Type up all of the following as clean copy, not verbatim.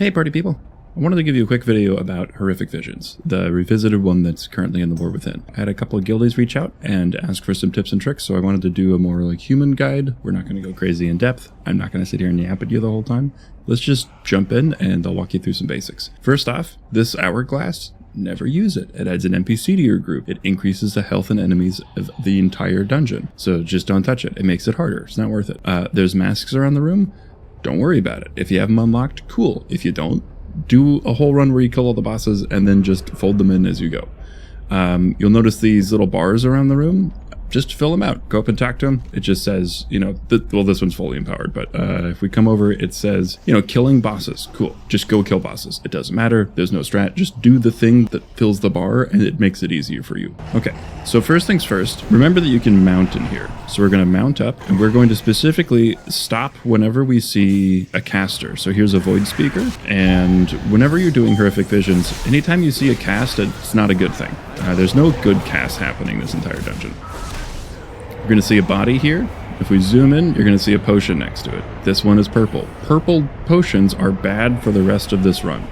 Hey party people! I wanted to give you a quick video about Horrific Visions, the revisited one that's currently in the War Within. I had a couple of guildies reach out and ask for some tips and tricks, so I wanted to do a more like human guide. We're not going to go crazy in depth. I'm not going to sit here and yap at you the whole time. Let's just jump in and I'll walk you through some basics. First off, this hourglass, never use it. It adds an NPC to your group. It increases the health and enemies of the entire dungeon. So just don't touch it. It makes it harder. It's not worth it. There's masks around the room. Don't worry about it. If you have them unlocked, cool. If you don't, do a whole run where you kill all the bosses and then just fold them in as you go. You'll notice these little bars around the room. Just fill them out. Go up and talk to them. It just says, you know, well, this one's fully empowered, but if we come over, it says, you know, killing bosses. Cool. Just go kill bosses. It doesn't matter. There's no strat. Just do the thing that fills the bar and it makes it easier for you. Okay. So first things first, remember that you can mount in here. So we're going to mount up and we're going to specifically stop whenever we see a caster. So here's a void speaker. And whenever you're doing Horrific Visions, anytime you see a cast, it's not a good thing. There's no good cast happening this entire dungeon. You're going to see a body here. If we zoom in, you're going to see a potion next to it. This one is purple. Purple potions are bad for the rest of this run.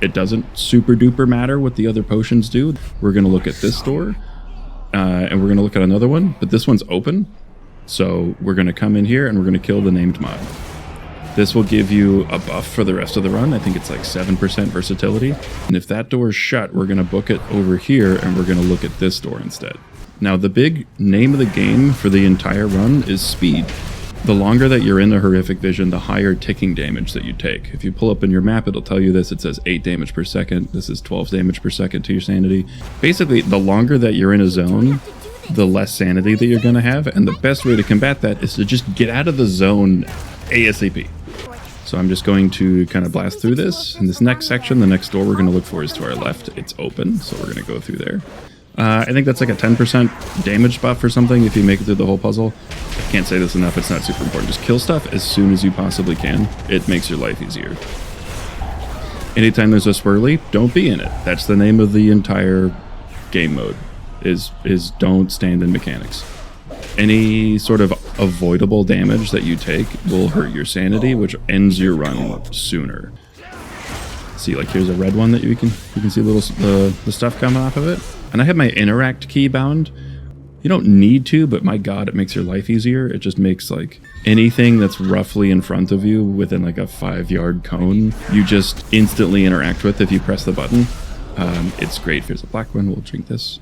It doesn't super duper matter what the other potions do. We're going to look at this door, and we're going to look at another one, but this one's open. So we're going to come in here and we're going to kill the named mob. This will give you a buff for the rest of the run. I think it's like 7% versatility. And if that door is shut, we're going to book it over here and we're going to look at this door instead. Now, the big name of the game for the entire run is speed. The longer that you're in a Horrific Vision, the higher ticking damage that you take. If you pull up in your map, it'll tell you this. It says 8 damage per second. This is 12 damage per second to your sanity. Basically, the longer that you're in a zone, the less sanity that you're going to have. And the best way to combat that is to just get out of the zone ASAP. So I'm just going to kind of blast through this. In this next section, the next door we're going to look for is to our left. It's open, so we're going to go through there. I think that's like a 10% damage buff or something if you make it through the whole puzzle. I can't say this enough, it's not super important. Just kill stuff as soon as you possibly can. It makes your life easier. Anytime there's a swirly, don't be in it. That's the name of the entire game mode, is don't stand in mechanics. Any sort of avoidable damage that you take will hurt your sanity, which ends your run sooner. See, like here's a red one that you can see the stuff coming off of it. And I have my interact key bound. You don't need to, but my god, it makes your life easier. It just makes like anything that's roughly in front of you within like a 5-yard cone, you just instantly interact with if you press the button. It's great. Here's a black one. We'll drink this.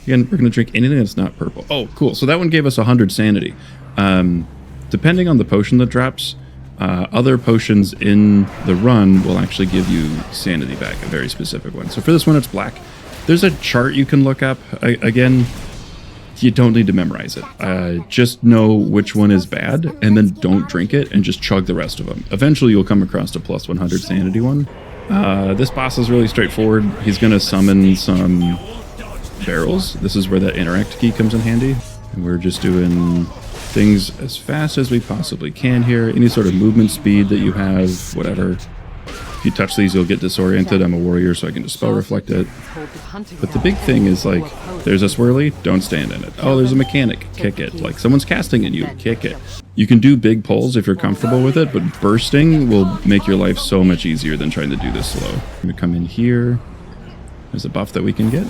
Again, we're going to drink anything that's not purple. Oh, cool. So that one gave us 100 sanity. Depending on the potion that drops, other potions in the run will actually give you sanity back, a very specific one. So for this one, it's black. There's a chart you can look up. Again, you don't need to memorize it. Just know which one is bad, and then don't drink it, and just chug the rest of them. Eventually, you'll come across a plus 100 sanity one. This boss is really straightforward. He's going to summon some barrels. This is where that interact key comes in handy. And we're just doing things as fast as we possibly can here. Any sort of movement speed that you have, whatever. If you touch these, you'll get disoriented. I'm a warrior, so I can just spell reflect it. But the big thing is, like, there's a swirly, don't stand in it. Oh, there's a mechanic, kick it. Like, someone's casting at you, kick it. You can do big pulls if you're comfortable with it, but bursting will make your life so much easier than trying to do this slow. I'm going to come in here. There's a buff that we can get,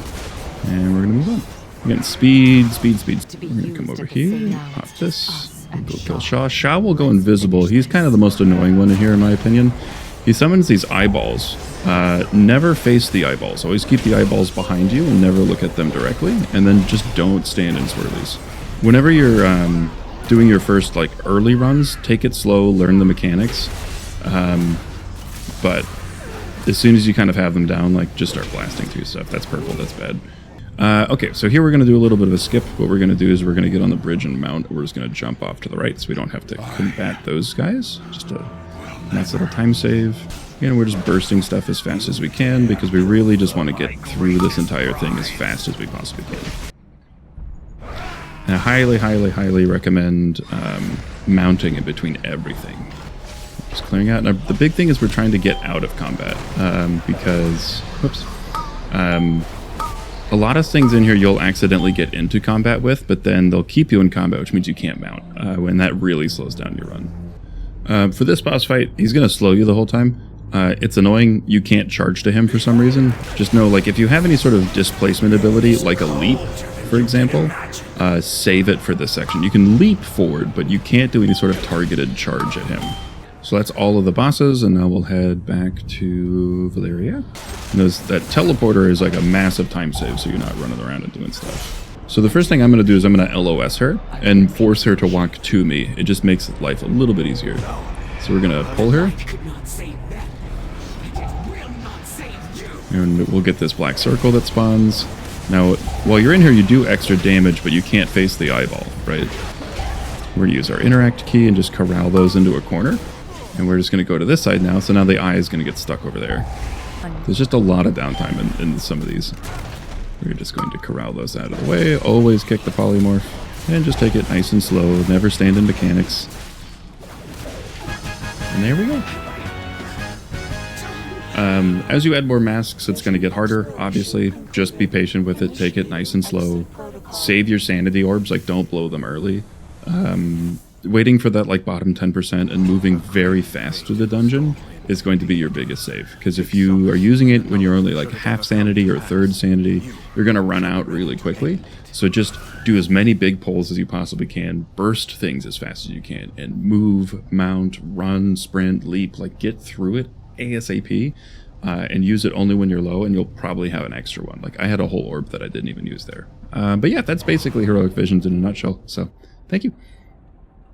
and we're going to move on. We're getting speed. We're going to come over here, pop this, we'll go kill Shaw. Shaw will go invisible. He's kind of the most annoying one in here, in my opinion. He summons these eyeballs. Never face the eyeballs. Always keep the eyeballs behind you and never look at them directly. And then just don't stand in swirlies. Whenever you're doing your first like early runs, take it slow, learn the mechanics. But as soon as you kind of have them down, like just start blasting through stuff. That's purple, that's bad. Okay, so here we're going to do a little bit of a skip. What we're going to do is we're going to get on the bridge and mount. We're just going to jump off to the right so we don't have to combat those guys. Just a nice little time save. Again, we're just bursting stuff as fast as we can because we really just want to get through this entire thing as fast as we possibly can. And I highly recommend mounting in between everything. Just clearing out. Now, the big thing is we're trying to get out of combat because, whoops, a lot of things in here you'll accidentally get into combat with, but then they'll keep you in combat, which means you can't mount, and that really slows down your run. For this boss fight, he's going to slow you the whole time. It's annoying you can't charge to him for some reason. Just know, like, if you have any sort of displacement ability, like a leap, for example, save it for this section. You can leap forward, but you can't do any sort of targeted charge at him. So that's all of the bosses, and now we'll head back to Valeria. And that teleporter is like a massive time save, so you're not running around and doing stuff. So the first thing I'm going to do is I'm going to LOS her and force her to walk to me. It just makes life a little bit easier. So we're going to pull her. And we'll get this black circle that spawns. Now, while you're in here, you do extra damage, but you can't face the eyeball, right? We're going to use our interact key and just corral those into a corner. And we're just going to go to this side now, so now the eye is going to get stuck over there. There's just a lot of downtime in some of these. We're just going to corral those out of the way. Always kick the polymorph. And just take it nice and slow. Never stand in mechanics. And there we go. As you add more masks, it's going to get harder, obviously. Just be patient with it. Take it nice and slow. Save your sanity orbs. Like, don't blow them early. Waiting for that, like, bottom 10% and moving very fast to the dungeon is going to be your biggest save. Because if you are using it when you're only, like, half sanity or third sanity, you're going to run out really quickly. So just do as many big pulls as you possibly can. Burst things as fast as you can. And move, mount, run, sprint, leap. Like, get through it ASAP. And use it only when you're low, and you'll probably have an extra one. Like, I had a whole orb that I didn't even use there. But yeah, that's basically Heroic Visions in a nutshell. So, thank you.